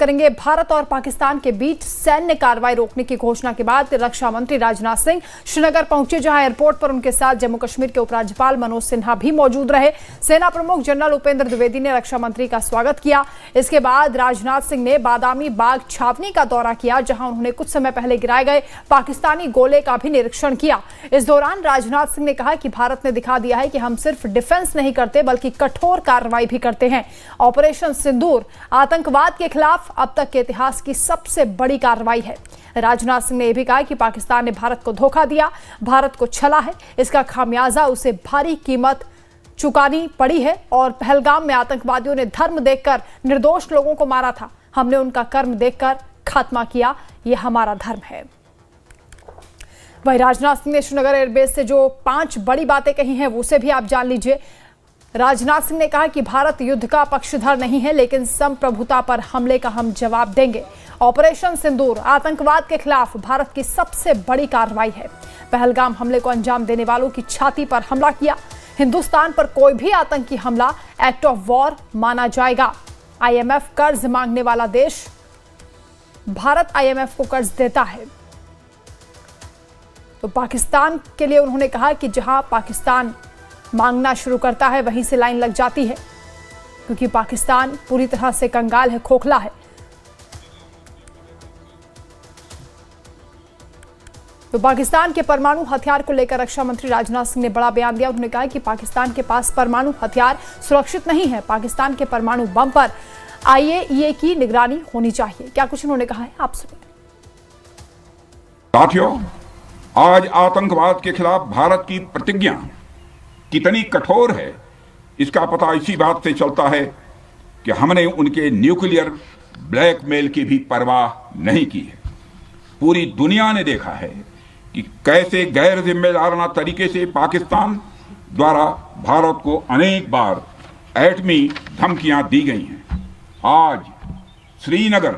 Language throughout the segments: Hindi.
करेंगे। भारत और पाकिस्तान के बीच सैन्य कार्रवाई रोकने की घोषणा के बाद रक्षा मंत्री राजनाथ सिंह श्रीनगर पहुंचे, जहां एयरपोर्ट पर उनके साथ जम्मू कश्मीर के उपराज्यपाल मनोज सिन्हा भी मौजूद रहे। सेना प्रमुख जनरल उपेंद्र द्विवेदी ने रक्षा मंत्री का स्वागत किया। इसके बाद राजनाथ सिंह ने बादामी बाग छावनी का दौरा किया, जहां उन्होंने कुछ समय पहले गिराए गए पाकिस्तानी गोले का भी निरीक्षण किया। इस दौरान राजनाथ सिंह ने कहा कि भारत ने दिखा दिया है कि हम सिर्फ डिफेंस नहीं करते बल्कि कठोर कार्रवाई भी करते हैं। ऑपरेशन सिंदूर आतंकवाद के खिलाफ अब तक के इतिहास की सबसे बड़ी कार्रवाई है। राजनाथ सिंह ने यह भी कहा कि पाकिस्तान ने भारत को धोखा दिया, भारत को छला है, इसका खामियाजा उसे भारी कीमत चुकानी पड़ी है। और पहलगाम में आतंकवादियों ने धर्म देखकर निर्दोष लोगों को मारा था, हमने उनका कर्म देखकर खात्मा किया, यह हमारा धर्म है। वहीं राजनाथ सिंह ने श्रीनगर एयरबेस से जो 5 बड़ी बातें कही हैं, उसे भी आप जान लीजिए। राजनाथ सिंह ने कहा कि भारत युद्ध का पक्षधर नहीं है, लेकिन संप्रभुता पर हमले का हम जवाब देंगे। ऑपरेशन सिंदूर आतंकवाद के खिलाफ भारत की सबसे बड़ी कार्रवाई है। पहलगाम हमले को अंजाम देने वालों की छाती पर हमला किया। हिंदुस्तान पर कोई भी आतंकी हमला एक्ट ऑफ वॉर माना जाएगा। IMF कर्ज मांगने वाला देश, भारत IMF को कर्ज देता है। तो पाकिस्तान के लिए उन्होंने कहा कि जहां पाकिस्तान मांगना शुरू करता है वहीं से लाइन लग जाती है, क्योंकि पाकिस्तान पूरी तरह से कंगाल है, खोखला है। तो पाकिस्तान के परमाणु हथियार को लेकर रक्षा मंत्री राजनाथ सिंह ने बड़ा बयान दिया। उन्होंने कहा कि पाकिस्तान के पास परमाणु हथियार सुरक्षित नहीं है, पाकिस्तान के परमाणु बम पर IAEA की निगरानी होनी चाहिए। क्या कुछ उन्होंने कहा है, आप सुनिए। साथियों, आज आतंकवाद के खिलाफ भारत की प्रतिज्ञा कितनी कठोर है, इसका पता इसी बात से चलता है कि हमने उनके न्यूक्लियर ब्लैकमेल की भी परवाह नहीं की है। पूरी दुनिया ने देखा है कि कैसे गैर जिम्मेदाराना तरीके से पाकिस्तान द्वारा भारत को अनेक बार एटमी धमकियां दी गई हैं। आज श्रीनगर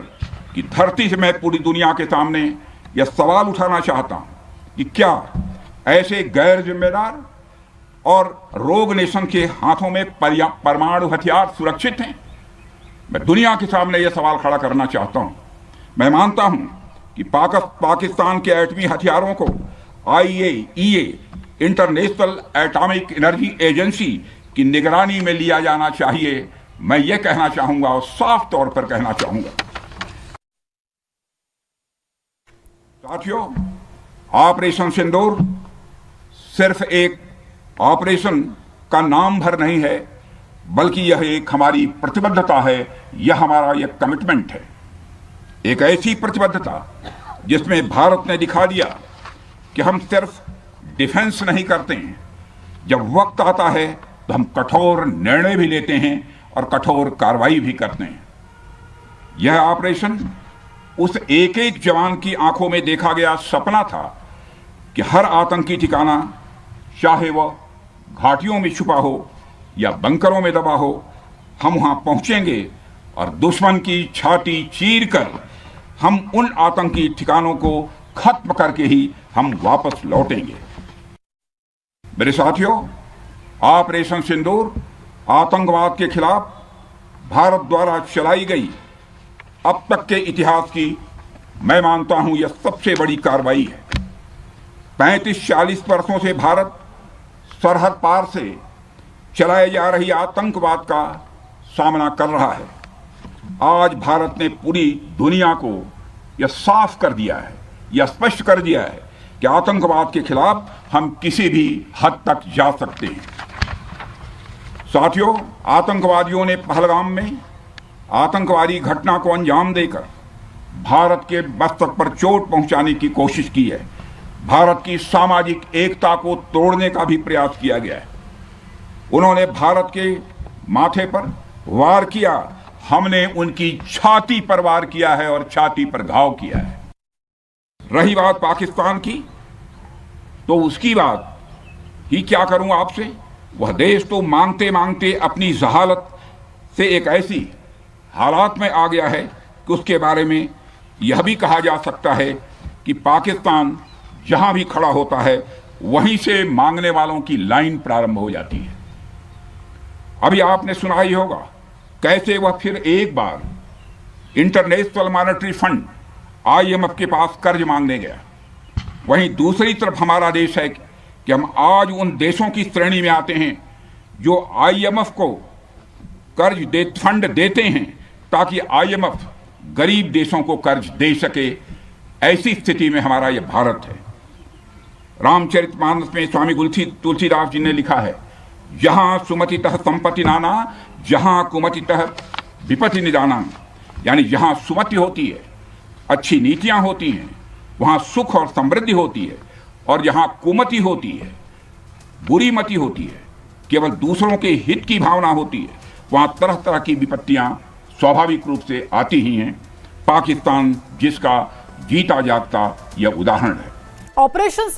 की धरती से मैं पूरी दुनिया के सामने यह सवाल उठाना चाहता हूं कि क्या ऐसे गैर जिम्मेदार और रोग नेशन के हाथों में परमाणु हथियार सुरक्षित हैं? मैं दुनिया के सामने यह सवाल खड़ा करना चाहता हूं। मैं मानता हूं कि पाकिस्तान के एटमी हथियारों को IAEA international atomic energy agency की निगरानी में लिया जाना चाहिए। मैं ये कहना चाहूंगा और साफ तौर पर कहना चाहूंगा। साथियों, ऑपरेशन सिंदूर सिर्फ एक ऑपरेशन का नाम भर नहीं है, बल्कि यह एक हमारी प्रतिबद्धता है, यह हमारा यह कमिटमेंट है। एक ऐसी प्रतिबद्धता जिसमें भारत ने दिखा दिया कि हम सिर्फ डिफेंस नहीं करते हैं, जब वक्त आता है तो हम कठोर निर्णय भी लेते हैं और कठोर कार्रवाई भी करते हैं। यह ऑपरेशन उस एक एक जवान की आंखों में देखा गया सपना था कि हर आतंकी ठिकाना, चाहे वह घाटियों में छुपा हो या बंकरों में दबा हो, हम वहां पहुंचेंगे और दुश्मन की छाती चीरकर हम उन आतंकी ठिकानों को खत्म करके ही हम वापस लौटेंगे। मेरे साथियों, ऑपरेशन सिंदूर आतंकवाद के खिलाफ भारत द्वारा चलाई गई अब तक के इतिहास की, मैं मानता हूं, यह सबसे बड़ी कार्रवाई है। 35-40 वर्षों से भारत सरहद पार से चलाए जा रही आतंकवाद का सामना कर रहा है। आज भारत ने पूरी दुनिया को यह साफ कर दिया है, यह स्पष्ट कर दिया है कि आतंकवाद के खिलाफ हम किसी भी हद तक जा सकते हैं। साथियों, आतंकवादियों ने पहलगाम में आतंकवादी घटना को अंजाम देकर भारत के मस्तक पर चोट पहुंचाने की कोशिश की है। भारत की सामाजिक एकता को तोड़ने का भी प्रयास किया गया है। उन्होंने भारत के माथे पर वार किया, हमने उनकी छाती पर वार किया है और छाती पर घाव किया है। रही बात पाकिस्तान की, तो उसकी बात ही क्या करूं आपसे। वह देश तो मांगते मांगते अपनी जहालत से एक ऐसी हालात में आ गया है कि उसके बारे में यह भी कहा जा सकता है कि पाकिस्तान जहां भी खड़ा होता है वहीं से मांगने वालों की लाइन प्रारंभ हो जाती है। अभी आपने सुना ही होगा कैसे वह फिर एक बार इंटरनेशनल मॉनेटरी फंड IMF के पास कर्ज मांगने गया। वहीं दूसरी तरफ हमारा देश है कि हम आज उन देशों की श्रेणी में आते हैं जो IMF को फंड देते हैं ताकि IMF गरीब देशों को कर्ज दे सके। ऐसी स्थिति में हमारा यह भारत है। रामचरितमानस में स्वामी तुलसीदास जी ने लिखा है, जहां सुमतितः संपत्ति नाना, जहां कुमतितः विपत्ति निदाना। यानी जहां सुमति होती है, अच्छी नीतियां होती हैं, वहां सुख और समृद्धि होती है, और जहां कुमति होती है, बुरी मति होती है, केवल दूसरों के हित की भावना होती है, वहां तरह तरह की विपत्तियां स्वाभाविक रूप से आती ही हैं। पाकिस्तान जिसका जीता जागता यह उदाहरण है। ऑपरेशन